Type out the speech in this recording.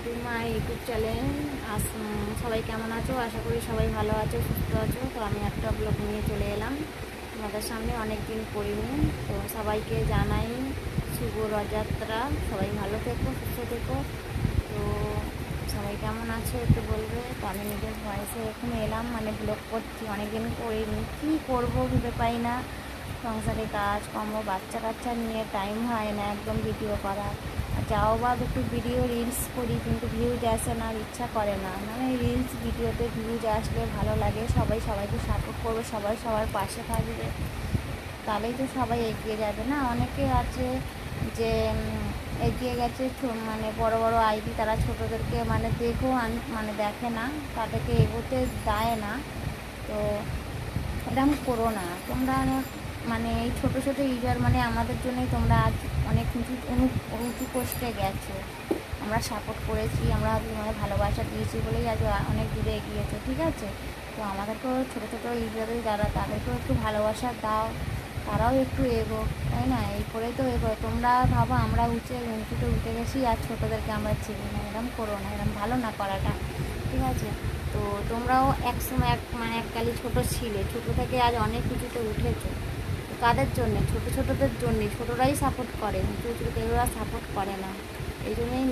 To my YouTube channel. সবাই কেমন আছো? আশা করি সবাই ভালো আছো, সুস্থ আছো। তো আমি একটা ব্লগ নিয়ে চলে এলাম তোমাদের সামনে, অনেক দিন করিনি। তো সবাইকে জানাই শুভ রথযাত্রা। সবাই ভালো থেকো, সুস্থ থেকো। তো সবাই কেমন আছো একটু বলবে। তো আমি নিজের ভয়েসে এখন এলাম, মানে ব্লগ করছি, অনেকদিন করিনি। কী করবো ভেবে পাই না, সংসারে কাজ কর্ম, বাচ্চা কাচ্চা নিয়ে টাইম হয় না একদম ভিডিও করা। যাও বা একটু ভিডিও রিলস করি, কিন্তু ভিউজ আসে না, ইচ্ছা করে না। মানে রিলস ভিডিওতে ভিউজ আসলে ভালো লাগে, সবাই সবাইকে সাপোর্ট করবে, সবাই সবার পাশে থাকবে, তাহলেই তো সবাই এগিয়ে যাবে না। অনেকে আছে যে এগিয়ে গেছে, মানে বড় বড় আইডি, তারা ছোটোদেরকে মানে মানে দেখে না, তাদেরকে এগোতে দেয় না। তো এরকম করো না তোমরা। মানে এই ছোটো ছোটো ইউজার, মানে আমাদের জন্যই তোমরা আজ অনেক উঁচু পোস্টে গেছো। আমরা সাপোর্ট করেছি, আমরা তোমাদের ভালোবাসা দিয়েছি বলেই আজ অনেক দূরে এগিয়েছো, ঠিক আছে? তো আমাদেরকেও ছোটো ছোটো ইউজারদের যারা, তাদেরকেও একটু ভালোবাসা দাও, তারাও একটু এগো, তাই না? এই করেই তো এগো। তোমরা ভাবো আমরা উঁচুতে উঠে গেছি আর ছোটোদেরকে আমরা চিনি না, এরকম করো না, এরকম ভালো না করাটা, ঠিক আছে? তো তোমরাও এক সময় মানে এককালে ছোটো ছিলে, ছোটো থেকে আজ অনেক কিছুতে উঠেছো। তো কাদের জন্যে? ছোটো ছোটোদের জন্যে। ছোটোরাই সাপোর্ট করে, উঁচু উঁচুতে এরা সাপোর্ট করে না। এই জন্যই